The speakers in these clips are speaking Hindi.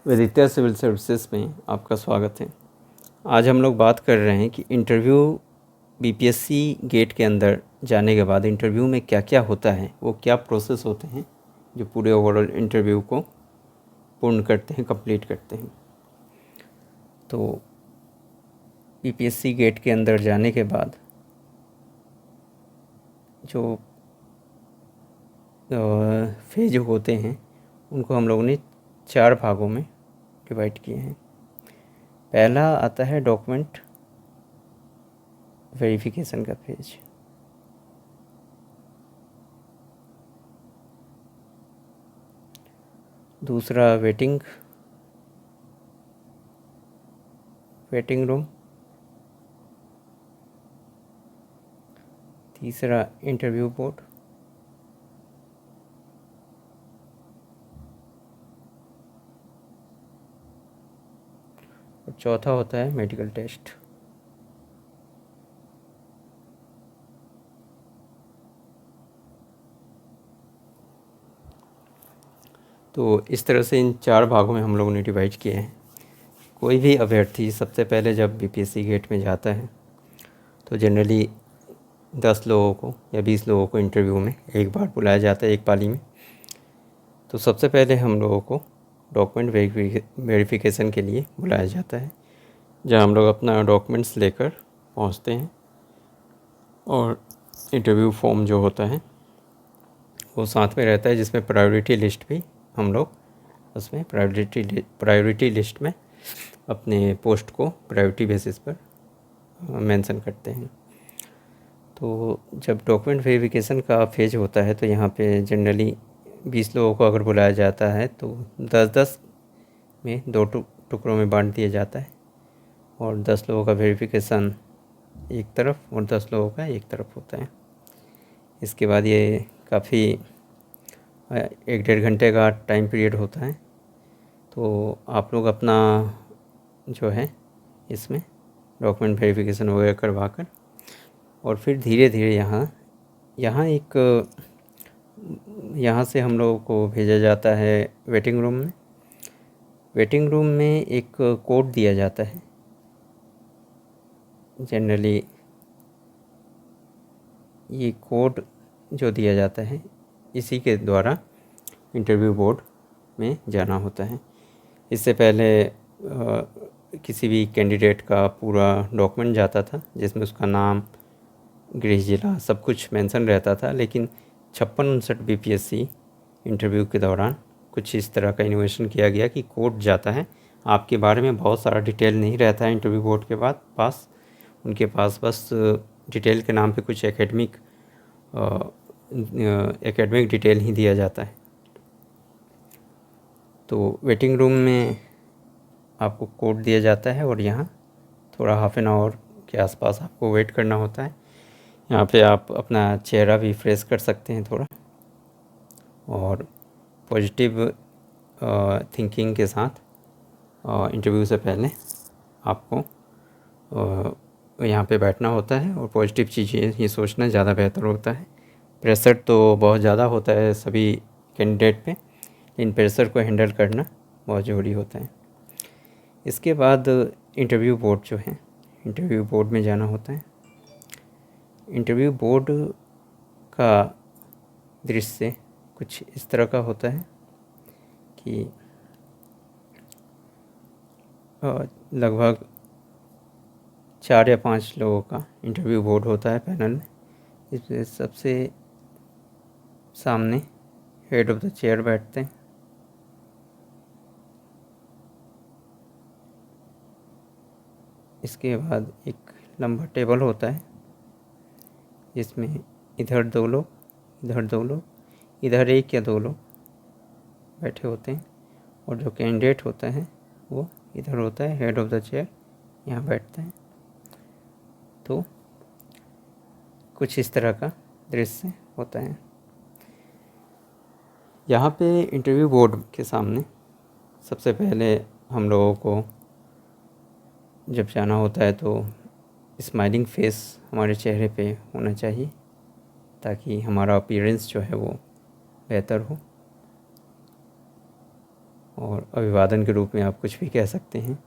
विदित्य सिविल सर्विसेज में आपका स्वागत है। आज हम लोग बात कर रहे हैं कि इंटरव्यू बीपीएससी गेट के अंदर जाने के बाद इंटरव्यू में क्या क्या होता है, वो क्या प्रोसेस होते हैं जो पूरे ओवरऑल इंटरव्यू को पूर्ण करते हैं, कंप्लीट करते हैं। तो बीपीएससी गेट के अंदर जाने के बाद जो फेज होते हैं उनको हम लोगों ने 4 भागों में डिवाइड किए हैं। पहला आता है डॉक्यूमेंट वेरिफिकेशन का फेज। दूसरा वेटिंग रूम। तीसरा इंटरव्यू बोर्ड। और चौथा होता है मेडिकल टेस्ट। तो इस तरह से इन 4 भागों में हम लोगों ने डिवाइड किए हैं। कोई भी अभ्यर्थी सबसे पहले जब बीपीएससी गेट में जाता है तो जनरली 10 लोगों को या 20 लोगों को इंटरव्यू में एक बार बुलाया जाता है, एक पाली में। तो सबसे पहले हम लोगों को डॉक्यूमेंट वेरिफिकेशन के लिए बुलाया जाता है, जहाँ हम लोग अपना डॉक्यूमेंट्स लेकर पहुँचते हैं और इंटरव्यू फॉर्म जो होता है वो साथ में रहता है, जिसमें प्रायोरिटी लिस्ट भी हम लोग उसमें प्रायोरिटी लिस्ट में अपने पोस्ट को प्रायोरिटी बेसिस पर मेंशन करते हैं। तो जब डॉक्यूमेंट वेरिफिकेशन का फेज होता है तो यहाँ पे जनरली 20 लोगों को अगर बुलाया जाता है तो 10-10 में 2 टुकड़ों में बांट दिया जाता है, और 10 लोगों का वेरिफिकेशन एक तरफ और 10 लोगों का एक तरफ होता है। इसके बाद ये काफ़ी 1-1.5 घंटे का टाइम पीरियड होता है। तो आप लोग अपना जो है इसमें डॉक्यूमेंट वेरिफिकेशन वगैरह करवा कर और फिर धीरे धीरे यहाँ से हम लोगों को भेजा जाता है वेटिंग रूम में। वेटिंग रूम में एक कोड दिया जाता है। जनरली ये कोड जो दिया जाता है इसी के द्वारा इंटरव्यू बोर्ड में जाना होता है। इससे पहले किसी भी कैंडिडेट का पूरा डॉक्यूमेंट जाता था, जिसमें उसका नाम, गृह जिला, सब कुछ मेंशन रहता था। लेकिन 56-59 बीपीएससी इंटरव्यू के दौरान कुछ इस तरह का इनोवेशन किया गया कि कोड जाता है, आपके बारे में बहुत सारा डिटेल नहीं रहता है इंटरव्यू बोर्ड के पास। उनके पास बस डिटेल के नाम पे कुछ एकेडमिक डिटेल ही दिया जाता है। तो वेटिंग रूम में आपको कोड दिया जाता है और यहाँ थोड़ा हाफ एन आवर के आसपास आपको वेट करना होता है। यहाँ पे आप अपना चेहरा भी फ्रेश कर सकते हैं थोड़ा, और पॉजिटिव थिंकिंग के साथ इंटरव्यू से पहले आपको यहाँ पे बैठना होता है और पॉजिटिव चीज़ें ही सोचना ज़्यादा बेहतर होता है। प्रेशर तो बहुत ज़्यादा होता है सभी कैंडिडेट पे, इन प्रेशर को हैंडल करना बहुत ज़रूरी होता है। इसके बाद इंटरव्यू बोर्ड जो है, इंटरव्यू बोर्ड में जाना होता है। इंटरव्यू बोर्ड का दृश्य कुछ इस तरह का होता है कि लगभग 4 या 5 लोगों का इंटरव्यू बोर्ड होता है पैनल में। इसमें सबसे सामने हेड ऑफ द चेयर बैठते हैं। इसके बाद एक लंबा टेबल होता है, जिसमें इधर 2 लोग, इधर 2 लोग, इधर 1 या 2 लोग बैठे होते हैं, और जो कैंडिडेट होता है वो इधर होता है, हेड ऑफ द चेयर यहाँ बैठते हैं। तो कुछ इस तरह का दृश्य होता है। यहाँ पे इंटरव्यू बोर्ड के सामने सबसे पहले हम लोगों को जब जाना होता है तो स्माइलिंग फेस हमारे चेहरे पे होना चाहिए, ताकि हमारा अपीयरेंस जो है वो बेहतर हो। और अभिवादन के रूप में आप कुछ भी कह सकते हैं।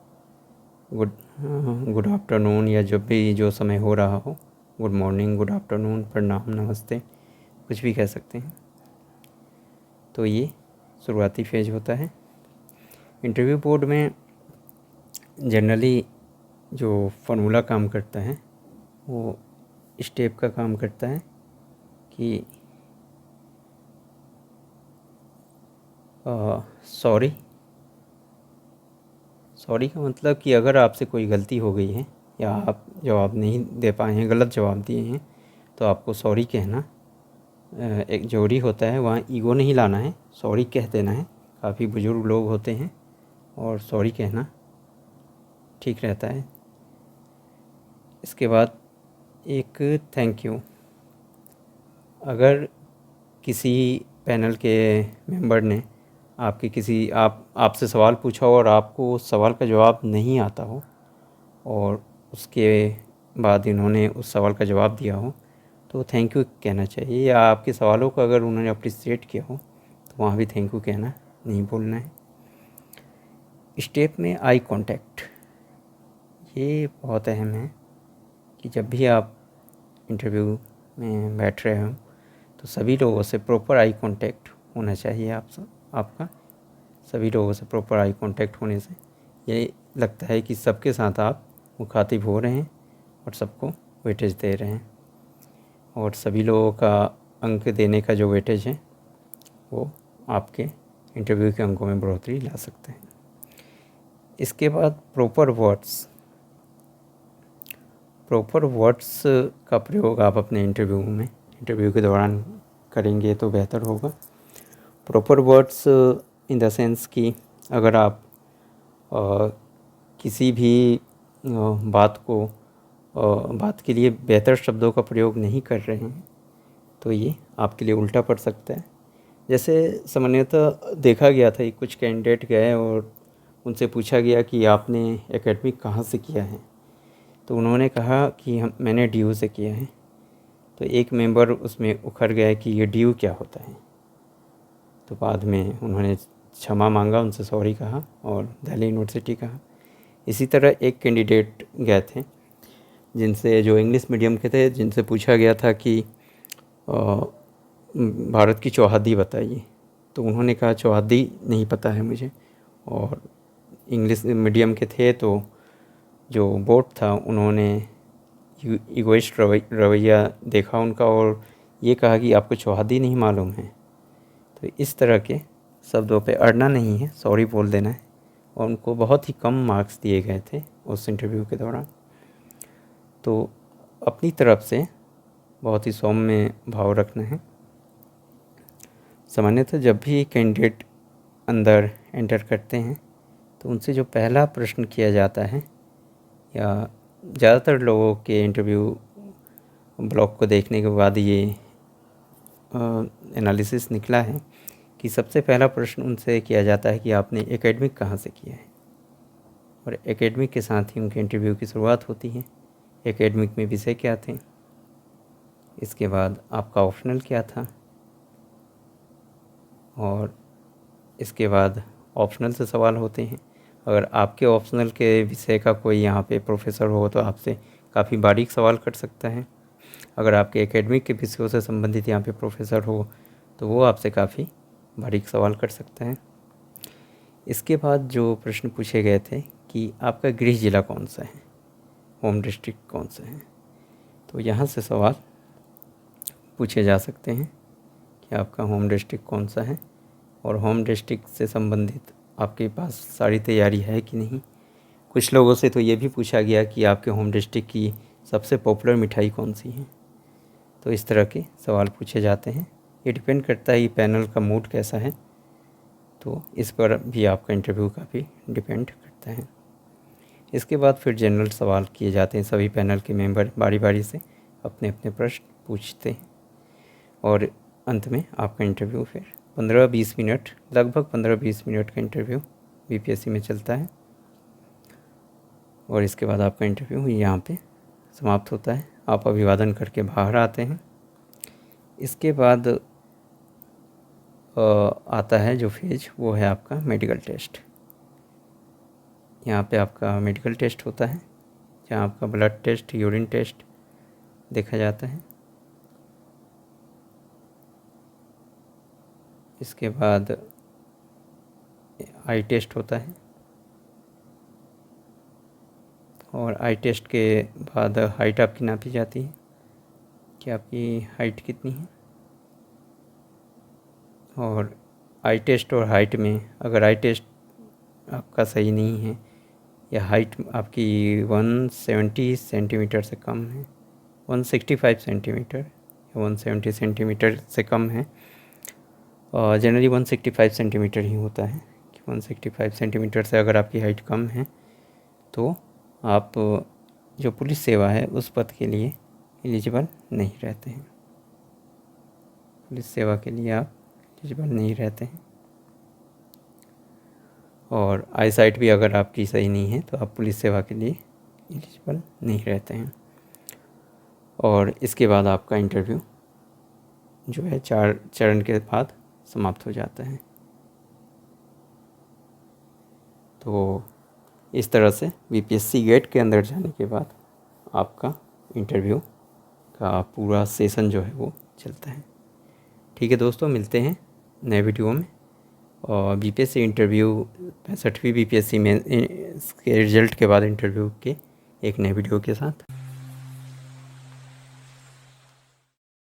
गुड आफ्टरनून, या जब भी जो समय हो रहा हो, गुड मॉर्निंग, गुड आफ्टरनून, प्रणाम, नमस्ते, कुछ भी कह सकते हैं। तो ये शुरुआती फेज होता है। इंटरव्यू बोर्ड में जनरली जो फार्मूला काम करता है वो इस टाइप का काम करता है कि सॉरी का मतलब कि अगर आपसे कोई गलती हो गई है या आप जवाब नहीं दे पाए हैं, गलत जवाब दिए हैं, तो आपको सॉरी कहना एक ज़रूरी होता है। वहाँ ईगो नहीं लाना है, सॉरी कह देना है। काफ़ी बुज़ुर्ग लोग होते हैं और सॉरी कहना ठीक रहता है। इसके बाद एक थैंक यू। अगर किसी पैनल के मेंबर ने आपसे सवाल पूछा हो और आपको उस सवाल का जवाब नहीं आता हो और उसके बाद इन्होंने उस सवाल का जवाब दिया हो, तो थैंक यू कहना चाहिए। या आपके सवालों को अगर उन्होंने अप्रिशिएट किया हो तो वहाँ भी थैंक यू कहना, नहीं भूलना है। स्टेप में आई कांटेक्ट, ये बहुत अहम है कि जब भी आप इंटरव्यू में बैठ रहे हो तो सभी लोगों से प्रॉपर आई कांटेक्ट होना चाहिए। आपका सभी लोगों से प्रॉपर आई कांटेक्ट होने से ये लगता है कि सबके साथ आप मुखातिब हो रहे हैं और सबको वेटेज दे रहे हैं, और सभी लोगों का अंक देने का जो वेटेज है वो आपके इंटरव्यू के अंकों में बढ़ोतरी ला सकते हैं। इसके बाद प्रॉपर वर्ड्स का प्रयोग आप अपने इंटरव्यू के दौरान करेंगे तो बेहतर होगा। Proper words in the sense कि अगर आप किसी भी बात के लिए बेहतर शब्दों का प्रयोग नहीं कर रहे हैं तो ये आपके लिए उल्टा पड़ सकता है। जैसे सामान्यतः देखा गया था कि कुछ कैंडिडेट गए और उनसे पूछा गया कि आपने एकेडमिक कहाँ से किया है, तो उन्होंने कहा कि मैंने DU से किया है। तो एक मेंबर उसमें उखड़ गया कि ये DU क्या होता है। तो बाद में उन्होंने क्षमा मांगा, उनसे सॉरी कहा और दिल्ली यूनिवर्सिटी कहा। इसी तरह एक कैंडिडेट गए थे जो इंग्लिश मीडियम के थे, जिनसे पूछा गया था कि भारत की चौहद्दी बताइए। तो उन्होंने कहा चौहद्दी नहीं पता है मुझे, और इंग्लिश मीडियम के थे तो जो बोर्ड था उन्होंने इगोइस्ट रवैया देखा उनका और ये कहा कि आपको चौहद्दी नहीं मालूम है। तो इस तरह के शब्दों पे अड़ना नहीं है, सॉरी बोल देना है। और उनको बहुत ही कम मार्क्स दिए गए थे उस इंटरव्यू के दौरान। तो अपनी तरफ से बहुत ही सौम्य भाव रखना है। सामान्यतः जब भी कैंडिडेट अंदर एंटर करते हैं तो उनसे जो पहला प्रश्न किया जाता है, या ज़्यादातर लोगों के इंटरव्यू ब्लॉग को देखने के बाद ये एनालिसिस निकला है कि सबसे पहला प्रश्न उनसे किया जाता है कि आपने एकेडमिक कहाँ से किया है, और एकेडमिक के साथ ही उनके इंटरव्यू की शुरुआत होती है। एकेडमिक में विषय क्या थे, इसके बाद आपका ऑप्शनल क्या था, और इसके बाद ऑप्शनल से सवाल होते हैं। अगर आपके ऑप्शनल के विषय का कोई यहाँ पे प्रोफेसर हो तो आपसे काफ़ी बारीक सवाल कर सकता है। अगर आपके एकेडमिक के विषयों से संबंधित यहाँ पे प्रोफेसर हो तो वो आपसे काफ़ी बारीक सवाल कर सकता है। इसके बाद जो प्रश्न पूछे गए थे कि आपका गृह जिला कौन सा है, होम डिस्ट्रिक्ट कौन सा है, तो यहाँ से सवाल पूछे जा सकते हैं कि आपका होम डिस्ट्रिक्ट कौन सा है, और होम डिस्ट्रिक्ट से संबंधित आपके पास सारी तैयारी है कि नहीं। कुछ लोगों से तो ये भी पूछा गया कि आपके होम डिस्ट्रिक्ट की सबसे पॉपुलर मिठाई कौन सी है। तो इस तरह के सवाल पूछे जाते हैं। ये डिपेंड करता है कि पैनल का मूड कैसा है, तो इस पर भी आपका इंटरव्यू काफ़ी डिपेंड करता है। इसके बाद फिर जनरल सवाल किए जाते हैं। सभी पैनल के मेंबर बारी बारी से अपने अपने प्रश्न पूछते हैं, और अंत में आपका इंटरव्यू फिर 15-20 मिनट, लगभग 15-20 मिनट का इंटरव्यू BPSC में चलता है, और इसके बाद आपका इंटरव्यू यहाँ पे समाप्त होता है। आप अभिवादन करके बाहर आते हैं। इसके बाद आता है जो फेज, वो है आपका मेडिकल टेस्ट। यहाँ पे आपका मेडिकल टेस्ट होता है, जहाँ आपका ब्लड टेस्ट, यूरिन टेस्ट देखा जाता है। इसके बाद आई टेस्ट होता है, और आई टेस्ट के बाद हाइट आपकी नापी जाती है कि आपकी हाइट कितनी है। और आई टेस्ट और हाइट में अगर आई टेस्ट आपका सही नहीं है या हाइट आपकी 170 सेंटीमीटर से कम है, 165 सेंटीमीटर या 170 सेंटीमीटर से कम है, और जनरली 165 सेंटीमीटर ही होता है कि 165 सेंटीमीटर से अगर आपकी हाइट कम है तो आप जो पुलिस सेवा है उस पद के लिए एलिजिबल नहीं रहते हैं। पुलिस सेवा के लिए आप एलिजिबल नहीं रहते हैं। और आई साइट भी अगर आपकी सही नहीं है तो आप पुलिस सेवा के लिए एलिजिबल नहीं रहते हैं। और इसके बाद आपका इंटरव्यू जो है 4 चरण के बाद समाप्त हो जाता है। तो इस तरह से बीपीएससी गेट के अंदर जाने के बाद आपका इंटरव्यू का पूरा सेशन जो है वो चलता है। ठीक है दोस्तों, मिलते हैं नए वीडियो में। और बीपीएससी इंटरव्यू 65वीं बीपीएससी में इसके रिज़ल्ट के बाद इंटरव्यू के एक नए वीडियो के साथ।